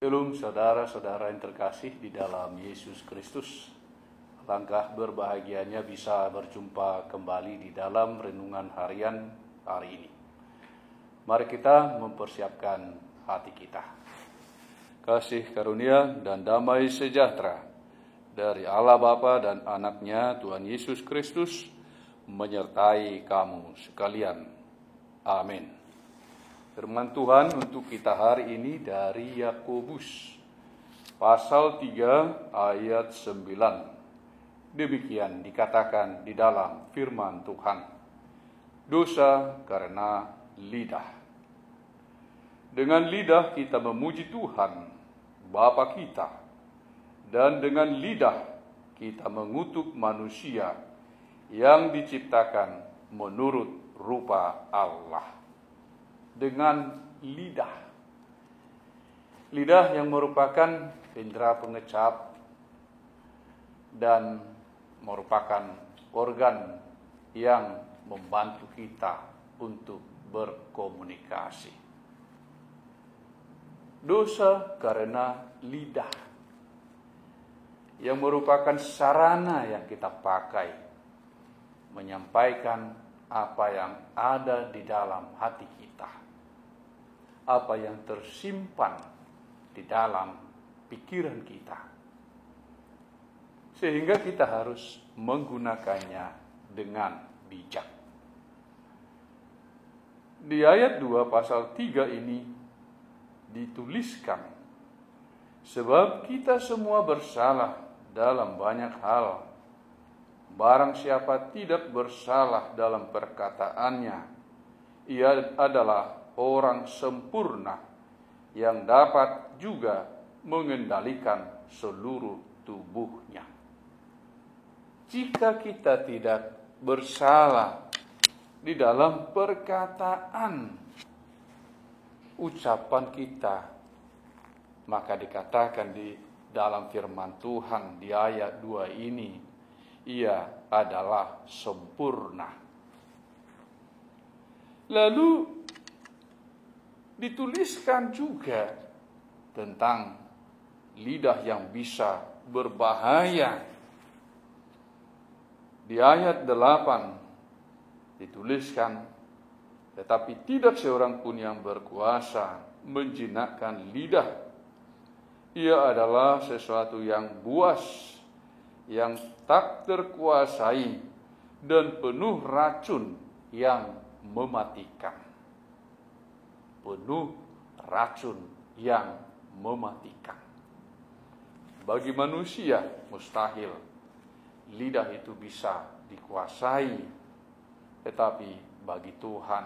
Shalom saudara-saudara yang terkasih di dalam Yesus Kristus. Langkah berbahagianya bisa berjumpa kembali di dalam renungan harian hari ini. Mari kita mempersiapkan hati kita. Kasih karunia dan damai sejahtera dari Allah Bapa dan anaknya Tuhan Yesus Kristus menyertai kamu sekalian. Amin. Firman Tuhan untuk kita hari ini dari Yakobus pasal 3 ayat 9. Demikian dikatakan di dalam firman Tuhan. Dosa karena lidah. Dengan lidah kita memuji Tuhan, Bapa kita, dan dengan lidah kita mengutuk manusia yang diciptakan menurut rupa Allah. Dengan lidah. Lidah yang merupakan indera pengecap dan merupakan organ yang membantu kita untuk berkomunikasi. Dosa karena lidah yang merupakan sarana yang kita pakai menyampaikan apa yang ada di dalam hati kita. Apa yang tersimpan di dalam pikiran kita. Sehingga kita harus menggunakannya dengan bijak. Di ayat 2 pasal 3 ini dituliskan, sebab kita semua bersalah dalam banyak hal. Barang siapa tidak bersalah dalam perkataannya, ia adalah orang sempurna yang dapat juga mengendalikan seluruh tubuhnya. Jika kita tidak bersalah di dalam perkataan ucapan kita, maka dikatakan di dalam firman Tuhan di ayat 2 ini, ia adalah sempurna. Lalu dituliskan juga tentang lidah yang bisa berbahaya. Di ayat 8 dituliskan, tetapi tidak seorang pun yang berkuasa menjinakkan lidah. Ia adalah sesuatu yang buas, yang tak terkuasai, dan penuh racun yang mematikan. Penuh racun yang mematikan. Bagi manusia mustahil lidah itu bisa dikuasai, tetapi bagi Tuhan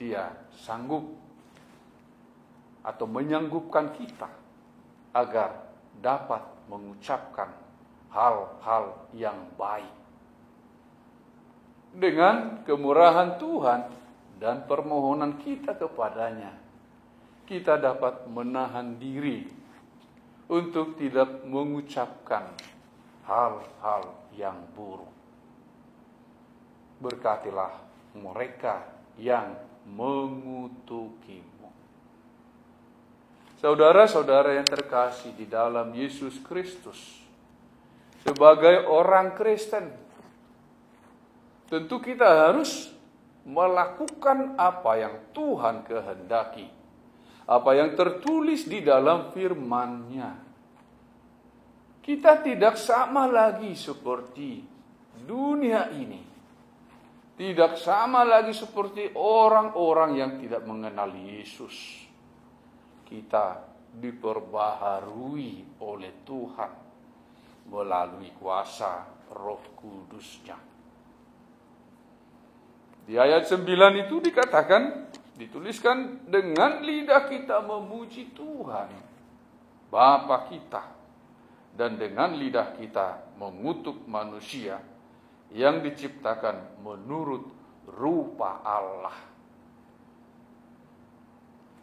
Dia sanggup atau menyanggupkan kita agar dapat mengucapkan hal-hal yang baik. Dengan kemurahan Tuhan dan permohonan kita kepadanya, kita dapat menahan diri untuk tidak mengucapkan hal-hal yang buruk. Berkatilah mereka yang mengutukimu. Saudara-saudara yang terkasih di dalam Yesus Kristus, sebagai orang Kristen, tentu kita harus melakukan apa yang Tuhan kehendaki, apa yang tertulis di dalam firman-Nya. Kita tidak sama lagi seperti dunia ini. Tidak sama lagi seperti orang-orang yang tidak mengenal Yesus. Kita diperbaharui oleh Tuhan melalui kuasa Roh Kudus-Nya. Di ayat 9 itu dikatakan, dituliskan, dengan lidah kita memuji Tuhan, Bapa kita, dan dengan lidah kita mengutuk manusia yang diciptakan menurut rupa Allah.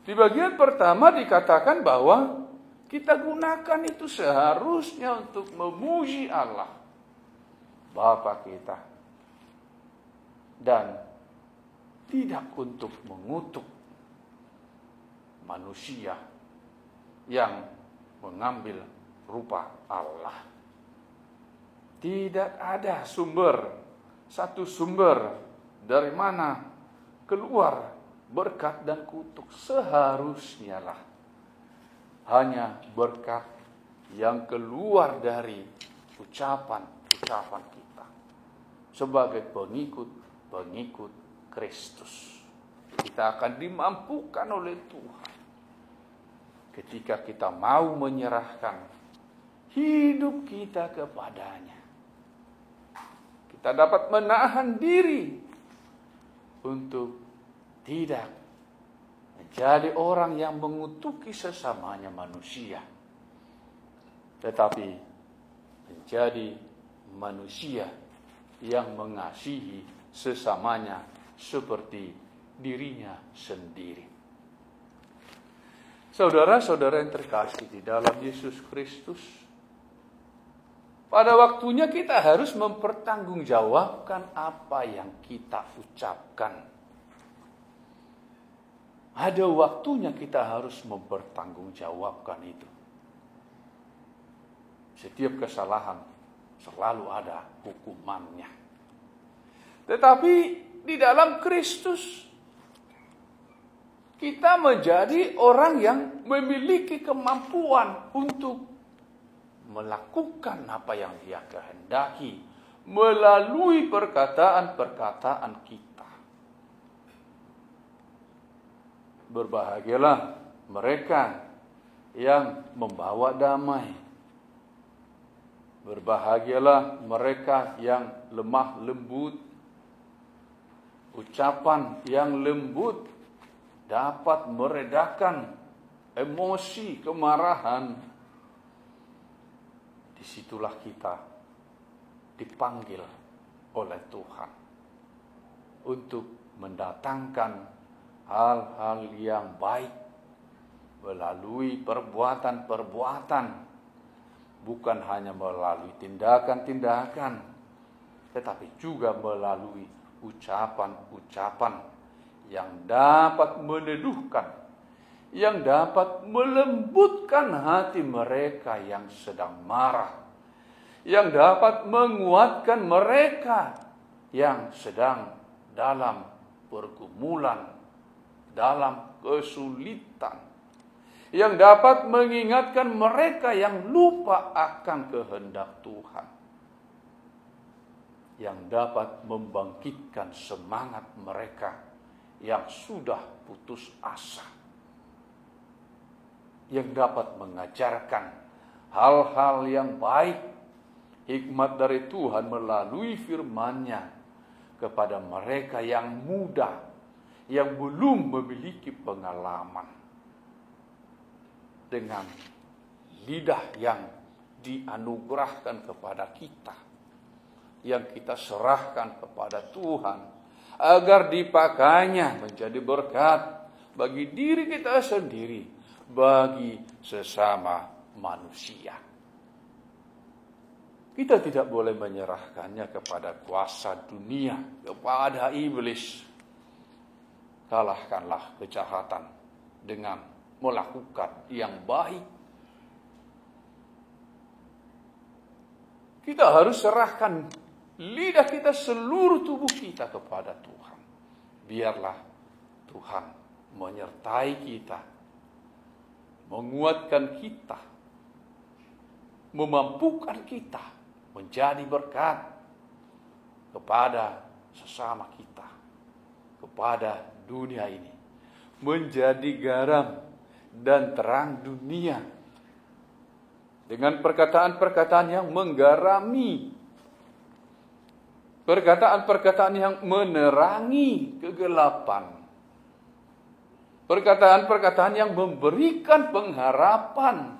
Di bagian pertama dikatakan bahwa kita gunakan itu seharusnya untuk memuji Allah, Bapa kita, dan tidak untuk mengutuk manusia yang mengambil rupa Allah. Tidak ada satu sumber dari mana keluar berkat dan kutuk. Seharusnya lah hanya berkat yang keluar dari ucapan-ucapan kita sebagai pengikut Kristus. Kita akan dimampukan oleh Tuhan ketika kita mau menyerahkan hidup kita kepadanya. Kita dapat menahan diri untuk tidak menjadi orang yang mengutuki sesamanya manusia, tetapi menjadi manusia yang mengasihi sesamanya seperti dirinya sendiri. Saudara-saudara yang terkasih di dalam Yesus Kristus, pada waktunya kita harus mempertanggungjawabkan apa yang kita ucapkan. Ada waktunya kita harus mempertanggungjawabkan itu. Setiap kesalahan selalu ada hukumannya. Tetapi di dalam Kristus kita menjadi orang yang memiliki kemampuan untuk melakukan apa yang Dia kehendaki melalui perkataan-perkataan kita. Berbahagialah mereka yang membawa damai. Berbahagialah mereka yang lemah lembut. Ucapan yang lembut dapat meredakan emosi, kemarahan. Disitulah kita dipanggil oleh Tuhan untuk mendatangkan hal-hal yang baik melalui perbuatan-perbuatan, bukan hanya melalui tindakan-tindakan, tetapi juga melalui ucapan-ucapan yang dapat meneduhkan, yang dapat melembutkan hati mereka yang sedang marah, yang dapat menguatkan mereka yang sedang dalam pergumulan, dalam kesulitan, yang dapat mengingatkan mereka yang lupa akan kehendak Tuhan, yang dapat membangkitkan semangat mereka yang sudah putus asa, yang dapat mengajarkan hal-hal yang baik, hikmat dari Tuhan melalui firman-Nya kepada mereka yang muda, yang belum memiliki pengalaman. Dengan lidah yang dianugerahkan kepada kita, yang kita serahkan kepada Tuhan, agar dipakainya menjadi berkat bagi diri kita sendiri, bagi sesama manusia. Kita tidak boleh menyerahkannya kepada kuasa dunia, kepada iblis. Kalahkanlah kejahatan dengan melakukan yang baik. Kita harus serahkan lidah kita, seluruh tubuh kita kepada Tuhan. Biarlah Tuhan menyertai kita, menguatkan kita, memampukan kita menjadi berkat kepada sesama kita, kepada dunia ini, menjadi garam dan terang dunia dengan perkataan-perkataan yang menggarami, perkataan-perkataan yang menerangi kegelapan, perkataan-perkataan yang memberikan pengharapan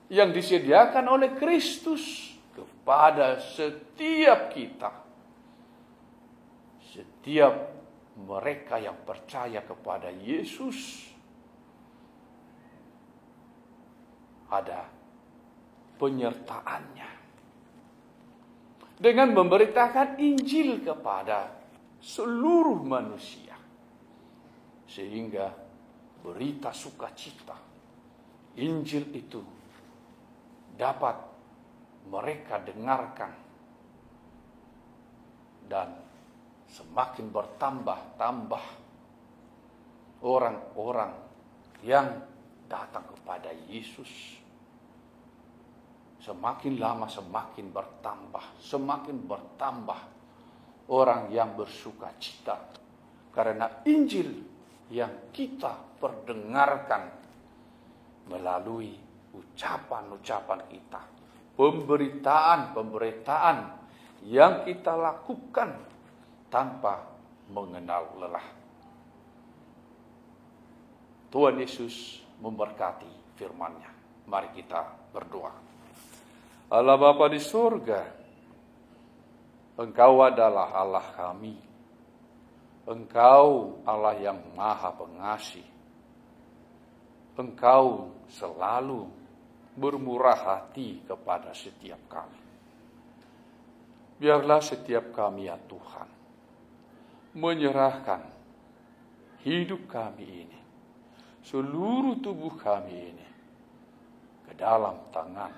yang disediakan oleh Kristus kepada setiap kita, setiap mereka yang percaya kepada Yesus. Ada penyertaannya dengan memberitakan Injil kepada seluruh manusia, sehingga berita sukacita Injil itu dapat mereka dengarkan dan semakin bertambah-tambah orang-orang yang datang kepada Yesus. Semakin lama semakin bertambah orang yang bersuka cita karena Injil yang kita perdengarkan melalui ucapan-ucapan kita, pemberitaan yang kita lakukan tanpa mengenal lelah. Tuhan Yesus memberkati firman-Nya. Mari kita berdoa. Allah Bapa di surga, Engkau adalah Allah kami. Engkau Allah yang Maha Pengasih. Engkau selalu bermurah hati kepada setiap kami. Biarlah setiap kami ya Tuhan menyerahkan hidup kami ini, seluruh tubuh kami ini ke dalam tangan,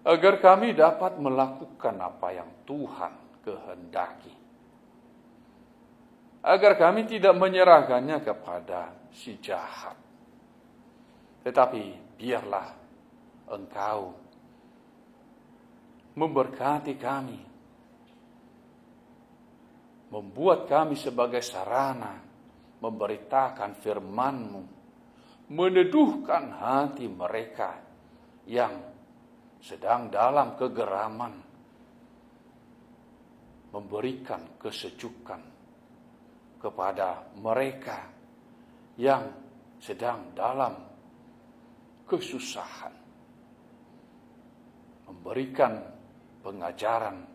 agar kami dapat melakukan apa yang Tuhan kehendaki. Agar kami tidak menyerahkannya kepada si jahat. Tetapi biarlah Engkau memberkati kami, membuat kami sebagai sarana memberitakan firman-Mu, meneduhkan hati mereka yang sedang dalam kegeraman, memberikan kesejukan kepada mereka yang sedang dalam kesusahan, memberikan pengajaran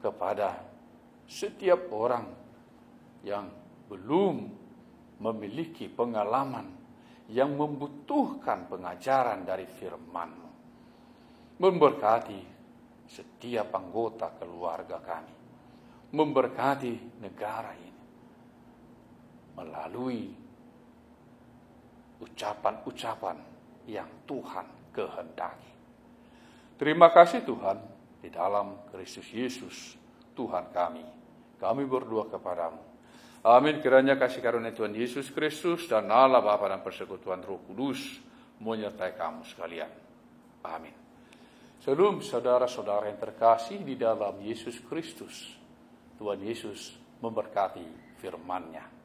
kepada setiap orang yang belum memiliki pengalaman, yang membutuhkan pengajaran dari firman-Mu. Memberkati setiap anggota keluarga kami, memberkati negara ini melalui ucapan-ucapan yang Tuhan kehendaki. Terima kasih Tuhan, di dalam Kristus Yesus Tuhan kami. Kami berdoa kepadamu. Amin. Kiranya kasih karunia Tuhan Yesus Kristus dan Allah Bapa dan persekutuan Roh Kudus menyertai kamu sekalian. Amin. Shalom saudara-saudara yang terkasih di dalam Yesus Kristus. Tuhan Yesus memberkati firman-Nya.